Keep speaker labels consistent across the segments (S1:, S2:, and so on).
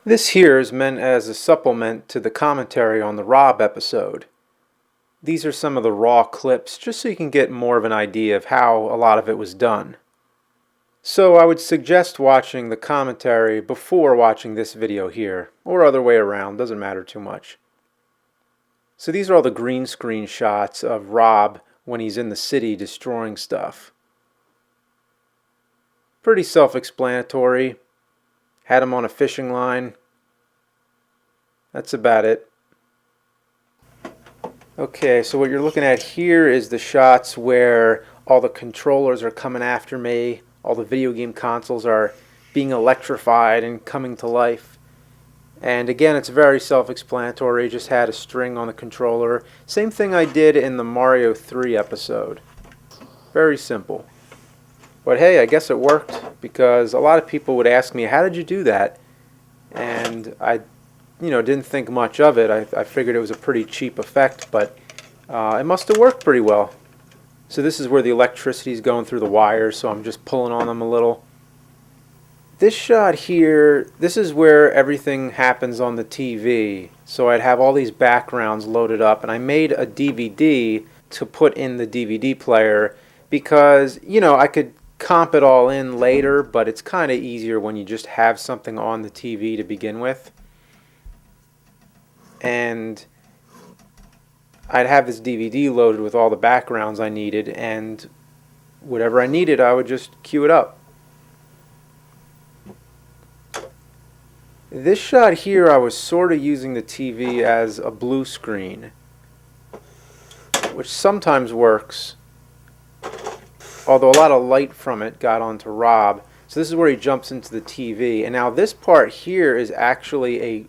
S1: This here is meant as a supplement to the commentary on the R.O.B episode. These are some of the raw clips, just so you can get more of an idea of how a lot of it was done. So I would suggest watching the commentary before watching this video here, or other way around, doesn't matter too much. So these are all the green screen shots of R.O.B when he's in the city destroying stuff. Pretty self-explanatory. Had him on a fishing line. That's about it. Okay, so what you're looking at here is the shots where all the controllers are coming after me. All the video game consoles are being electrified and coming to life. And again, it's very self-explanatory. Just had a string on the controller. Same thing I did in the Mario 3 episode. Very simple. But hey, I guess it worked, because a lot of people would ask me, how did you do that? And I didn't think much of it. I figured it was a pretty cheap effect, but it must have worked pretty well. So this is where the electricity is going through the wires, so I'm just pulling on them a little. This shot here, this is where everything happens on the TV. So I'd have all these backgrounds loaded up, and I made a DVD to put in the DVD player because, I could comp it all in later, but it's kind of easier when you just have something on the TV to begin with. And I'd have this DVD loaded with all the backgrounds I needed, and whatever I needed, I would just cue it up. This shot here, I was sort of using the TV as a blue screen, which sometimes works, although a lot of light from it got onto R.O.B. So this is where he jumps into the TV, and now this part here is actually a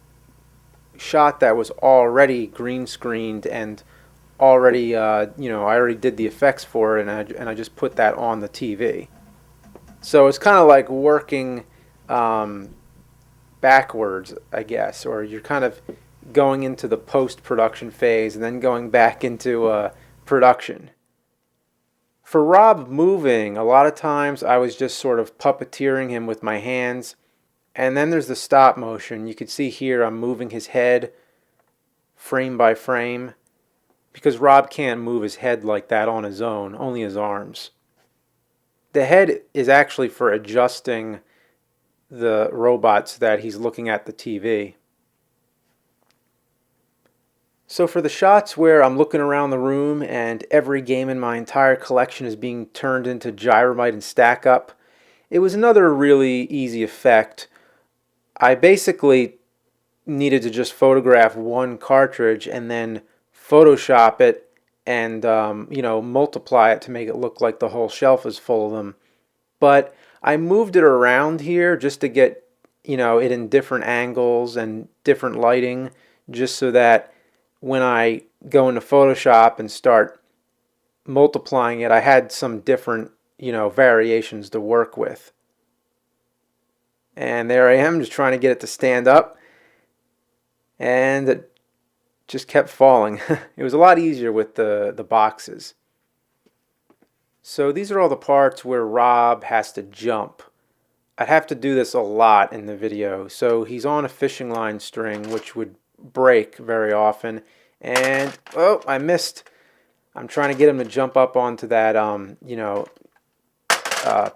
S1: shot that was already green screened and already, I already did the effects for it, and I just put that on the TV. So it's kind of like working backwards, I guess, or you're kind of going into the post-production phase and then going back into production. For R.O.B moving, a lot of times I was just sort of puppeteering him with my hands. And then there's the stop motion. You can see here I'm moving his head frame by frame, because R.O.B can't move his head like that on his own, only his arms. The head is actually for adjusting the robot so that he's looking at the TV. So for the shots where I'm looking around the room and every game in my entire collection is being turned into gyromite and stack up, it was another really easy effect. I basically needed to just photograph one cartridge and then Photoshop it and multiply it to make it look like the whole shelf is full of them. But I moved it around here just to get it in different angles and different lighting, just so that when I go into Photoshop and start multiplying it, I had some different variations to work with. And there I am, just trying to get it to stand up, and it just kept falling. It was a lot easier with the boxes. So these are all the parts where R.O.B has to jump. I'd have to do this a lot in the video. So he's on a fishing line string, which would break very often, and oh, I missed. I'm trying to get him to jump up onto that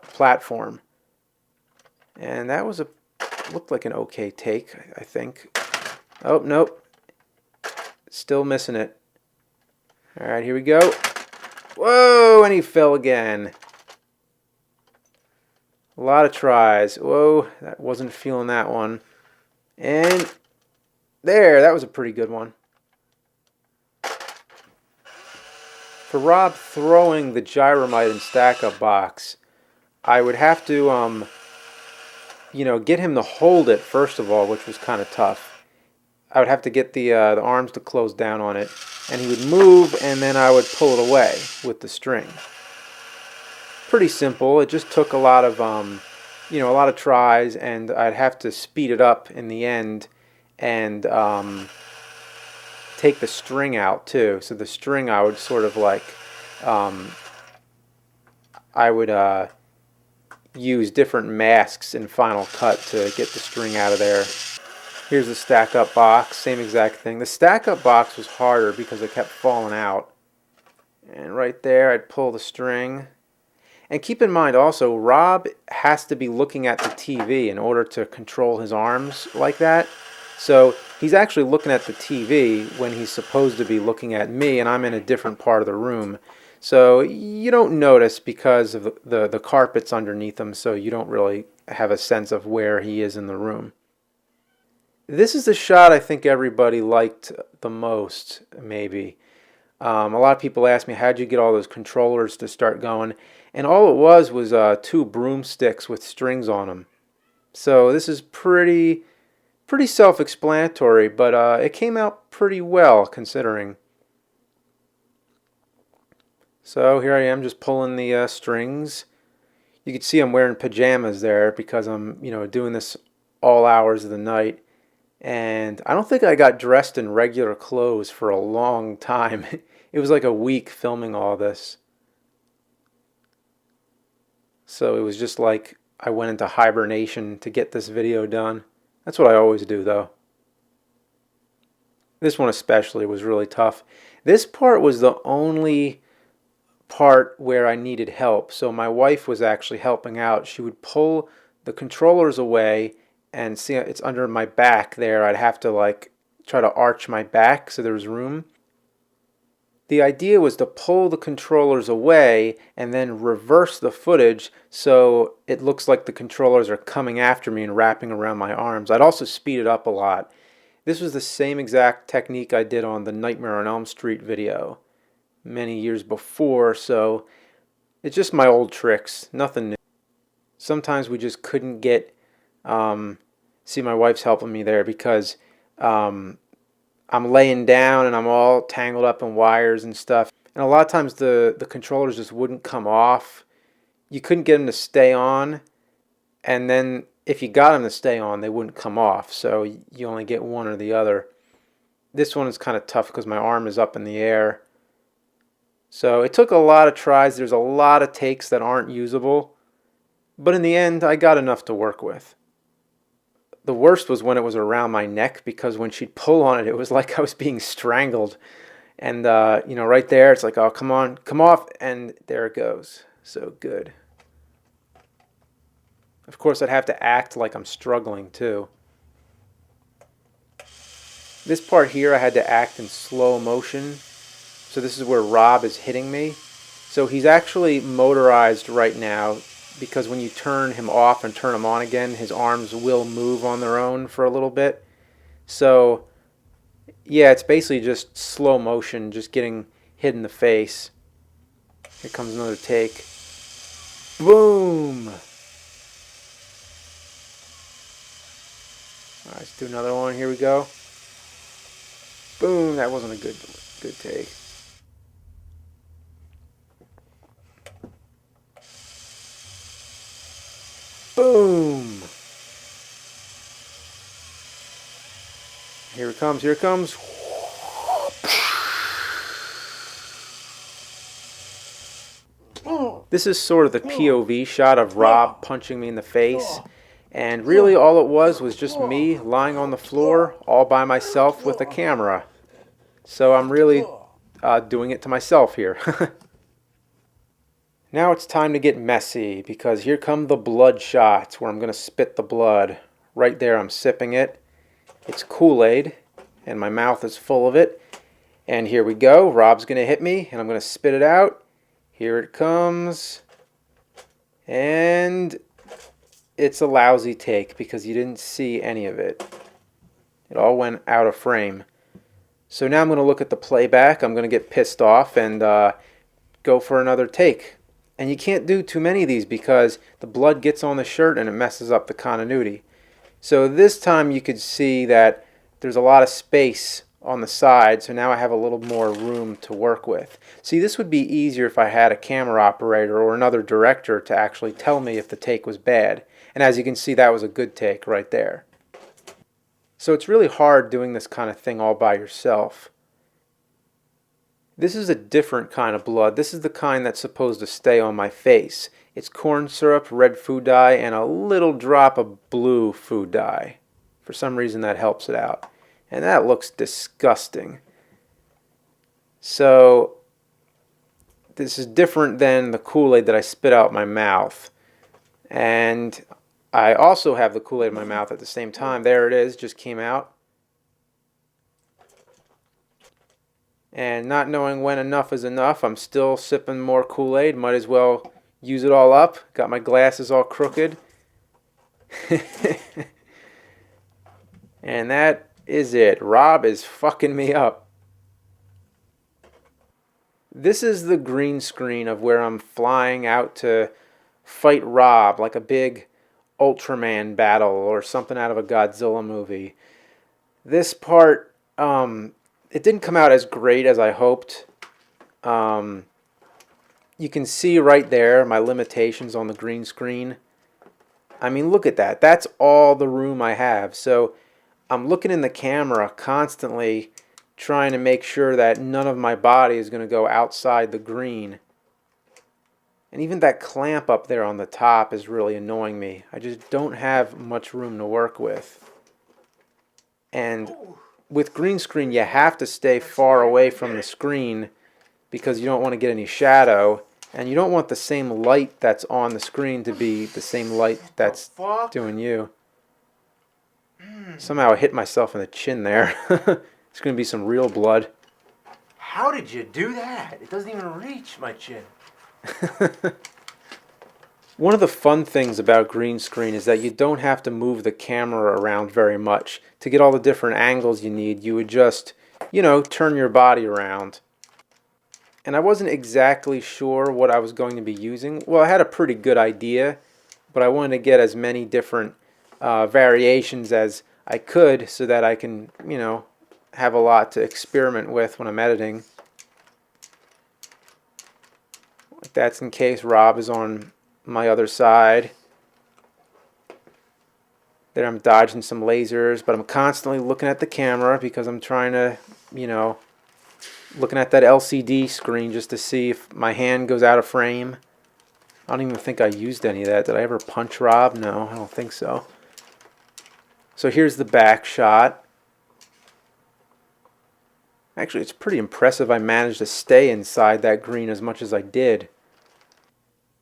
S1: platform. And that was looked like an okay take, I think. Oh, nope. Still missing it. Alright, here we go. Whoa, and he fell again. A lot of tries. Whoa, that wasn't feeling that one. And there, that was a pretty good one. For R.O.B throwing the gyromite and stack-up box, I would have to get him to hold it first of all, which was kind of tough. I would have to get the arms to close down on it, and he would move, and then I would pull it away with the string. Pretty simple. It just took a lot of tries, and I'd have to speed it up in the end and take the string out too. So the string I would sort of like I would use different masks in Final Cut to get the string out of there. Here's the stack-up box, same exact thing. The stack-up box was harder because it kept falling out. And right there, I'd pull the string. And keep in mind also, Rob has to be looking at the TV in order to control his arms like that. So he's actually looking at the TV when he's supposed to be looking at me, and I'm in a different part of the room. So you don't notice because of the carpets underneath him, so you don't really have a sense of where he is in the room. This is the shot I think everybody liked the most, maybe. A lot of people ask me, how'd you get all those controllers to start going? And all it was 2 broomsticks with strings on them. So this is pretty self-explanatory, but it came out pretty well considering. So here I am just pulling the strings. You can see I'm wearing pajamas there because I'm, doing this all hours of the night. And I don't think I got dressed in regular clothes for a long time. It was like a week filming all this. So it was just like I went into hibernation to get this video done. That's what I always do though. This one especially was really tough. This part was the only part where I needed help. So my wife was actually helping out. She would pull the controllers away, and see it's under my back there. I'd have to like try to arch my back so there was room. The idea was to pull the controllers away and then reverse the footage so it looks like the controllers are coming after me and wrapping around my arms. I'd also speed it up a lot. This was the same exact technique I did on the Nightmare on Elm Street video many years before, so it's just my old tricks, nothing new. Sometimes we just couldn't get see, my wife's helping me there because I'm laying down and I'm all tangled up in wires and stuff. And a lot of times the controllers just wouldn't come off. You couldn't get them to stay on. And then if you got them to stay on, they wouldn't come off. So you only get one or the other. This one is kind of tough because my arm is up in the air. So it took a lot of tries. There's a lot of takes that aren't usable. But in the end, I got enough to work with. The worst was when it was around my neck, because when she'd pull on it, it was like I was being strangled. And, right there, it's like, oh, come on, come off. And there it goes. So good. Of course, I'd have to act like I'm struggling, too. This part here, I had to act in slow motion. So this is where Rob is hitting me. So he's actually motorized right now, because when you turn him off and turn him on again, his arms will move on their own for a little bit. So, yeah, it's basically just slow motion, just getting hit in the face. Here comes another take. Boom! All right, let's do another one. Here we go. Boom! That wasn't a good take. Boom! Here it comes, here it comes. This is sort of the POV shot of Rob punching me in the face. And really all it was just me lying on the floor all by myself with a camera. So I'm really doing it to myself here. Now it's time to get messy, because here come the blood shots where I'm going to spit the blood. Right there I'm sipping it. It's Kool-Aid, and my mouth is full of it. And here we go. Rob's going to hit me, and I'm going to spit it out. Here it comes. And it's a lousy take because you didn't see any of it. It all went out of frame. So now I'm going to look at the playback. I'm going to get pissed off and go for another take. And you can't do too many of these because the blood gets on the shirt and it messes up the continuity. So this time you could see that there's a lot of space on the side, so now I have a little more room to work with. See, this would be easier if I had a camera operator or another director to actually tell me if the take was bad. And as you can see, that was a good take right there. So it's really hard doing this kind of thing all by yourself. This is a different kind of blood. This is the kind that's supposed to stay on my face. It's corn syrup, red food dye, and a little drop of blue food dye. For some reason that helps it out. And that looks disgusting. So this is different than the Kool-Aid that I spit out my mouth. And I also have the Kool-Aid in my mouth at the same time. There it is, just came out. And not knowing when enough is enough, I'm still sipping more Kool-Aid. Might as well use it all up. Got my glasses all crooked. And that is it. Rob is fucking me up. This is the green screen of where I'm flying out to fight Rob, like a big Ultraman battle or something out of a Godzilla movie. This part, it didn't come out as great as I hoped. You can see right there my limitations on the green screen. I mean, look at that. That's all the room I have. So I'm looking in the camera constantly, trying to make sure that none of my body is going to go outside the green. And even that clamp up there on the top is really annoying me. I just don't have much room to work with. And with green screen, you have to stay far away from the screen because you don't want to get any shadow. And you don't want the same light that's on the screen to be the same light that's doing you. Somehow I hit myself in the chin there. It's going to be some real blood.
S2: How did you do that? It doesn't even reach my chin.
S1: One of the fun things about green screen is that you don't have to move the camera around very much. To get all the different angles you need, you would just, turn your body around. And I wasn't exactly sure what I was going to be using. Well, I had a pretty good idea, but I wanted to get as many different variations as I could so that I can, have a lot to experiment with when I'm editing. That's in case Rob is on my other side. There I'm dodging some lasers, but I'm constantly looking at the camera because I'm trying to, looking at that LCD screen just to see if my hand goes out of frame. I don't even think I used any of that. Did I ever punch Rob? No, I don't think so. So here's the back shot. Actually, it's pretty impressive I managed to stay inside that green as much as I did.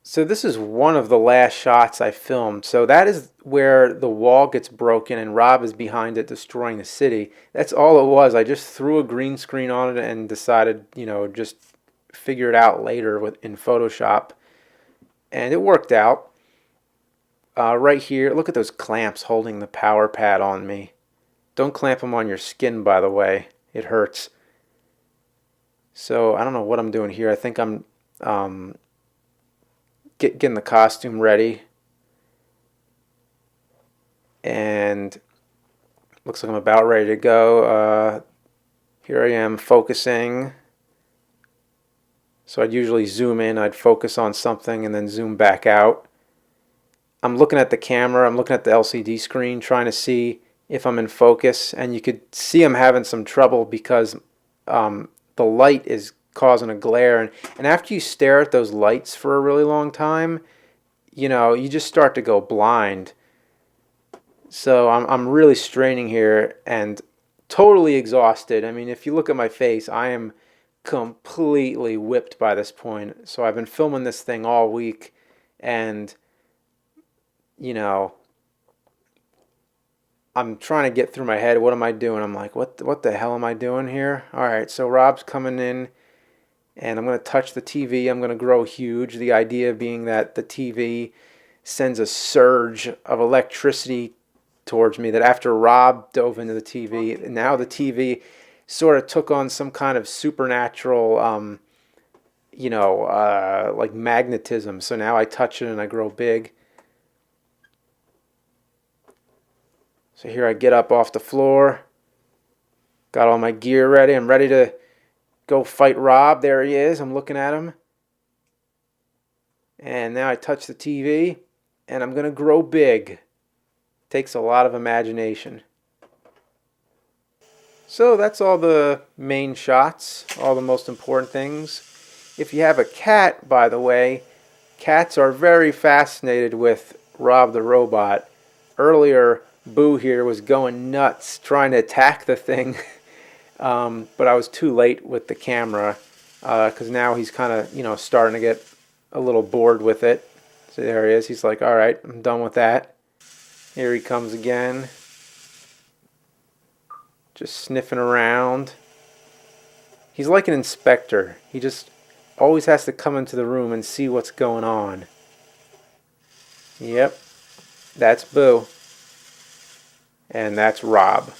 S1: So this is one of the last shots I filmed. So that is where the wall gets broken and Rob is behind it destroying the city. That's all it was. I just threw a green screen on it and decided, just figure it out later in Photoshop. And it worked out. Right here, look at those clamps holding the power pad on me. Don't clamp them on your skin, by the way. It hurts. So I don't know what I'm doing here. I think I'm getting the costume ready. And looks like I'm about ready to go. Here I am focusing. So I'd usually zoom in, I'd focus on something and then zoom back out. I'm looking at the camera, I'm looking at the LCD screen, trying to see if I'm in focus. And you could see I'm having some trouble because the light is causing a glare. And after you stare at those lights for a really long time, you just start to go blind. So I'm really straining here and totally exhausted. I mean, if you look at my face, I am completely whipped by this point. So I've been filming this thing all week and I'm trying to get through my head. What am I doing? I'm like, what the hell am I doing here? All right, so Rob's coming in and I'm going to touch the TV. I'm going to grow huge. The idea being that the TV sends a surge of electricity towards me, that after Rob dove into the TV, now the TV sort of took on some kind of supernatural, like magnetism. So now I touch it and I grow big. So here I get up off the floor, got all my gear ready. I'm ready to go fight Rob. There he is. I'm looking at him. And now I touch the TV and I'm going to grow big. Takes a lot of imagination. So that's all the main shots, all the most important things. If you have a cat, by the way, cats are very fascinated with Rob the robot. Earlier, Boo here was going nuts trying to attack the thing, but I was too late with the camera because now he's kind of, you know, starting to get a little bored with it. So there he is. He's like, all right, I'm done with that. Here he comes again. Just sniffing around. He's like an inspector. He just always has to come into the room and see what's going on. Yep, that's Boo. And that's Rob.